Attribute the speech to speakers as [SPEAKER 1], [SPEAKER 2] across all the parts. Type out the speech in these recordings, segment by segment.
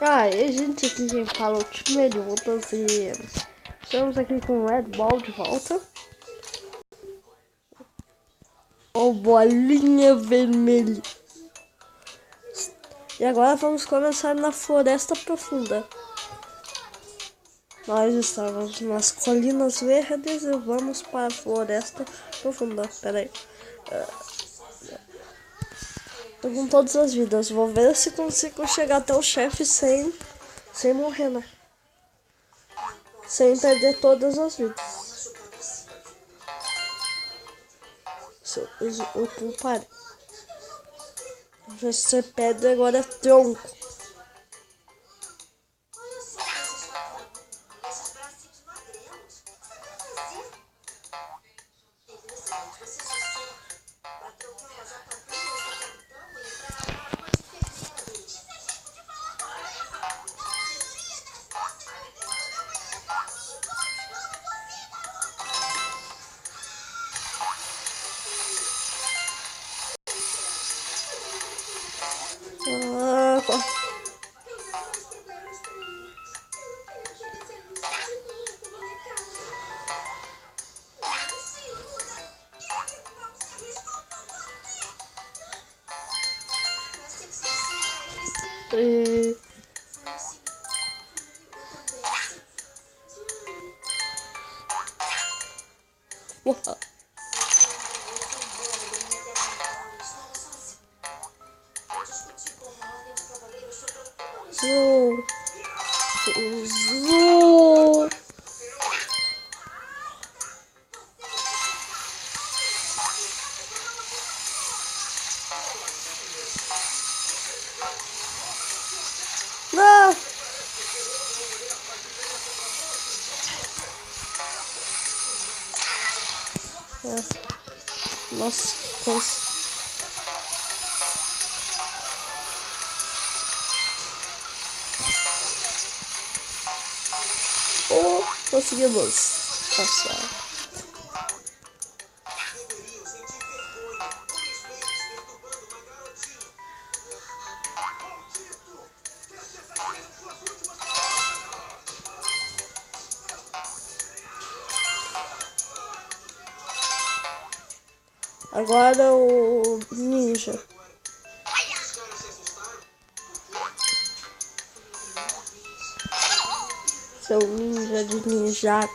[SPEAKER 1] Ah, e gente, aqui quem fala o time de voltas e estamos aqui com o Red Ball de volta. O bolinha vermelha. E agora vamos começar na Floresta Profunda. Nós estávamos nas Colinas Verdes e vamos para a Floresta Profunda. Pera aí. Tô com todas as vidas. Vou ver se consigo chegar até o chefe sem morrer, né? Sem perder todas as vidas. Eu parei. Já ser pedra, agora é tronco. E... Uau. Zoom. Zoom. Não. Nossa, que coisa. Oh, conseguimos passar. Agora o ninja. Seu ninja de ninja.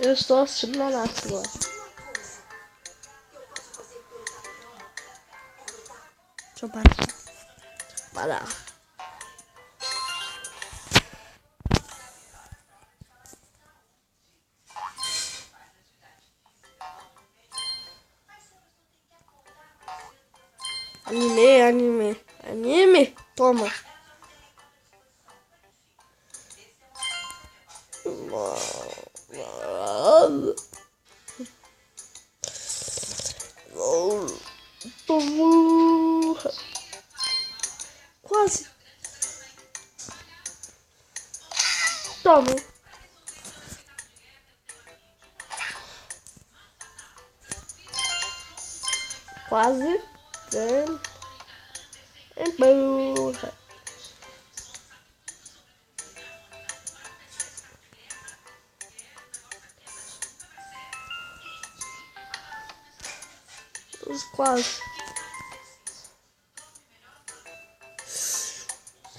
[SPEAKER 1] Eu estou assistindo na Nath agora. Deixa eu parar. Anime. Toma. Quase. Toma. Quase. Empurra. Quase.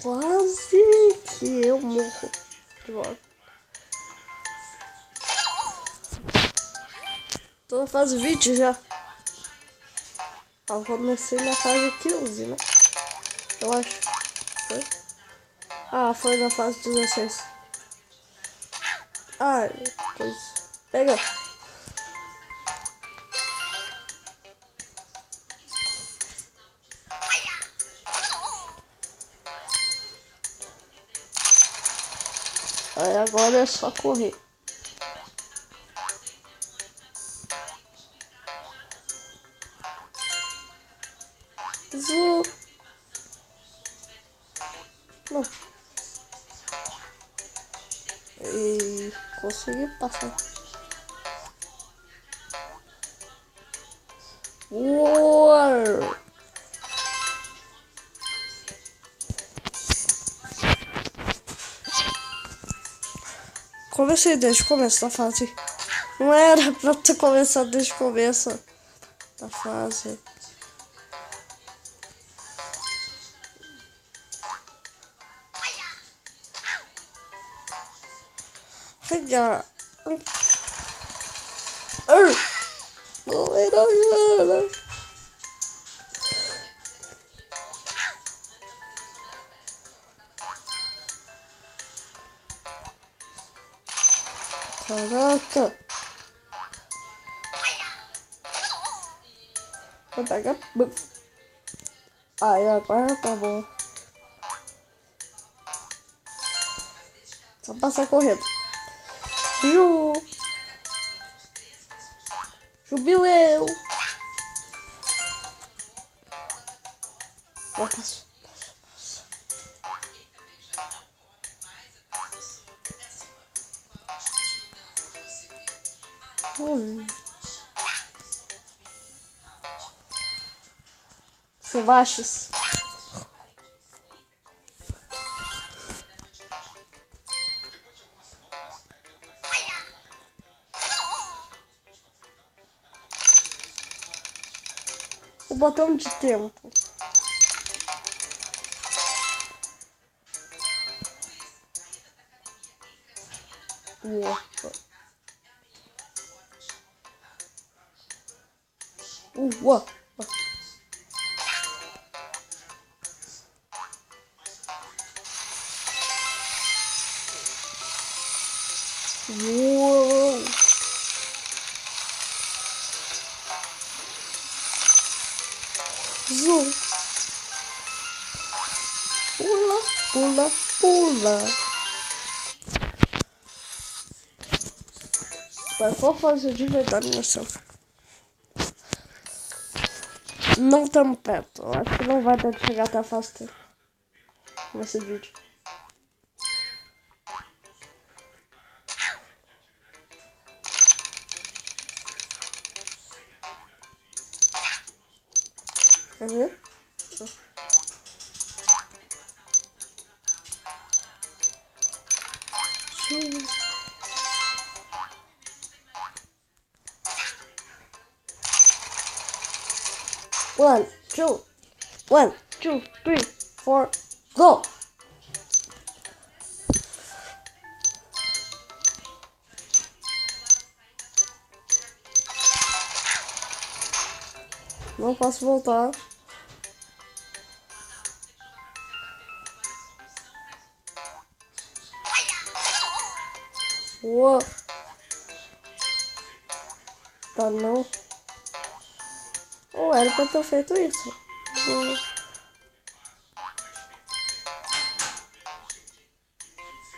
[SPEAKER 1] Quase que eu morro. Droga. Tô na fase 20 já. Eu comecei na fase 15, né? Eu acho. Foi? Ah, foi na fase 16. Ah, pois. Pega. Aí agora é só correr. Zu. Não. E consegui passar. Uou. Comecei desde o começo da fase. Não era pra ter começado desde o começo da fase. Pegar. Não era nada. Caraca. Vou pegar. Aí agora tá bom. Só passar correndo. Jubileu. Passo. Sebastos. O botão de tempo. Uau. Uou. Zoom. Pula, pula, pula. Mas vou fazer de verdade nessa. Não estamos perto. Eu acho que não vai dar de chegar até a fase 3 nesse vídeo. Quer ver? One, two, three, four, go! Não posso voltar. Uou. Tá não. Ou era pra ter feito isso.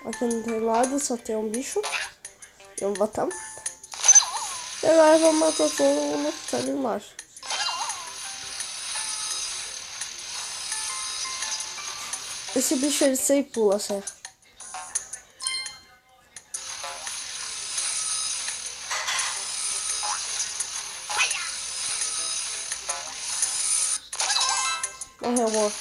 [SPEAKER 1] Aqui não tem nada, só tem um bicho. E um botão. E agora eu vou matar todo mundo que tá ali embaixo. Esse bicho ele sempre pula, certo? Morreu, amor.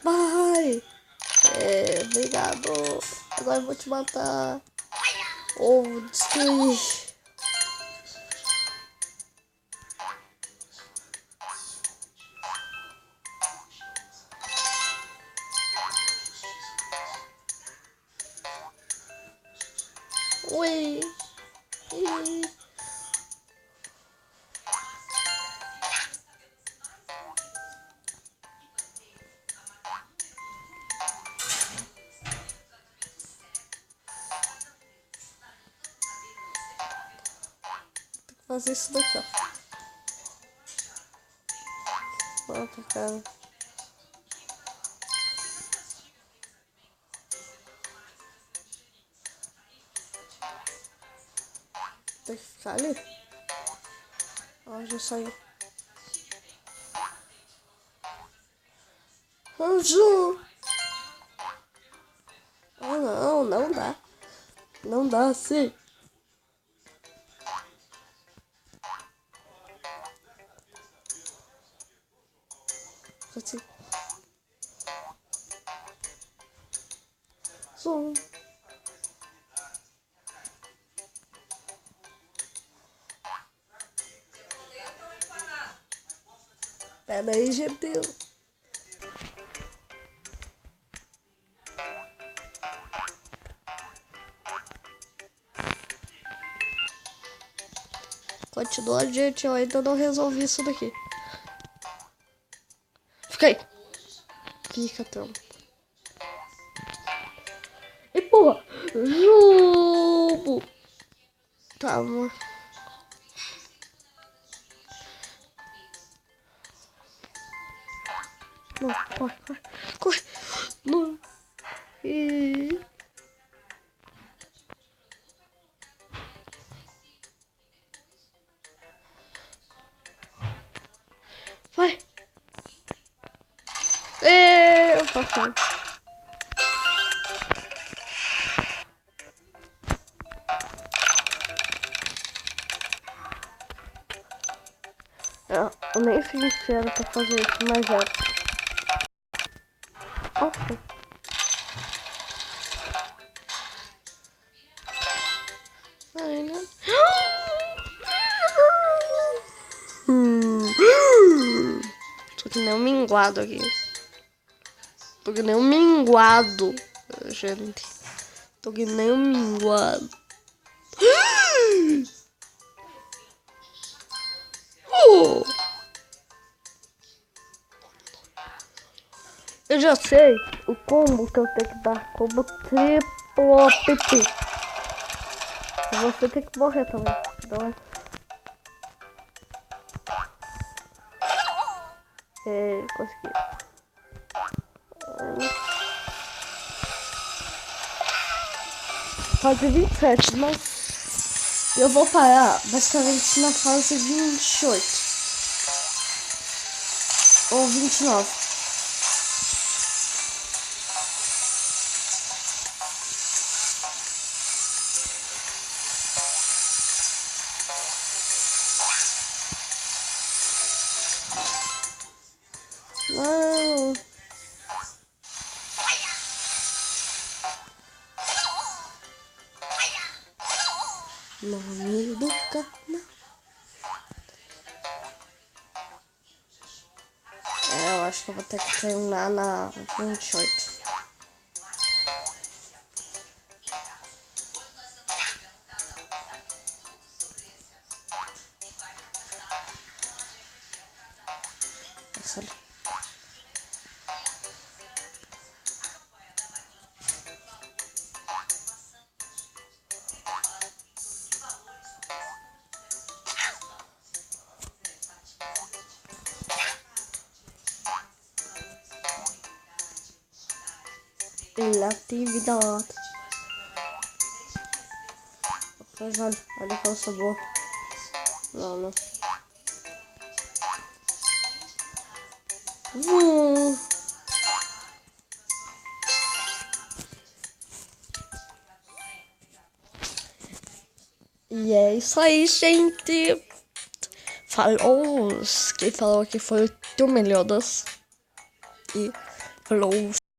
[SPEAKER 1] Vai! Obrigado. Agora eu vou te matar. Ou destruir. Ui. Ih. Fazer isso daqui, ó. Pronto, cara. Tem que ficar ali. Ó, já saiu. Anjo! Oh, não, não dá. Não dá assim. Assim. Zoom. Pera aí, GPU. Continua, gente. Eu ainda não resolvi isso daqui. Fica aí. Fica, trampo. E porra. Jogo. Tá, amor. Não, corre, corre. Corre. Não. E... vai. Eu passei. Eu nem sei se era pra fazer isso, mas era. Ok. Ainda. Tô que nem um minguado aqui. Tô que nem um minguado, gente. Tô que nem um minguado. Eu já sei o combo que eu tenho que dar. Combo triplo PP. Você tem que morrer também. Então consegui. Fase 27, mas eu vou parar basicamente na fase 28 ou 29. Não. Nome do canal. Eu acho que eu vou ter que terminar na 28. Essa ali. Atividade. Mas olha que eu sou boa. Não, não. E é isso aí, gente. Falou. Quem falou aqui foi o teu Meliodas. E falou.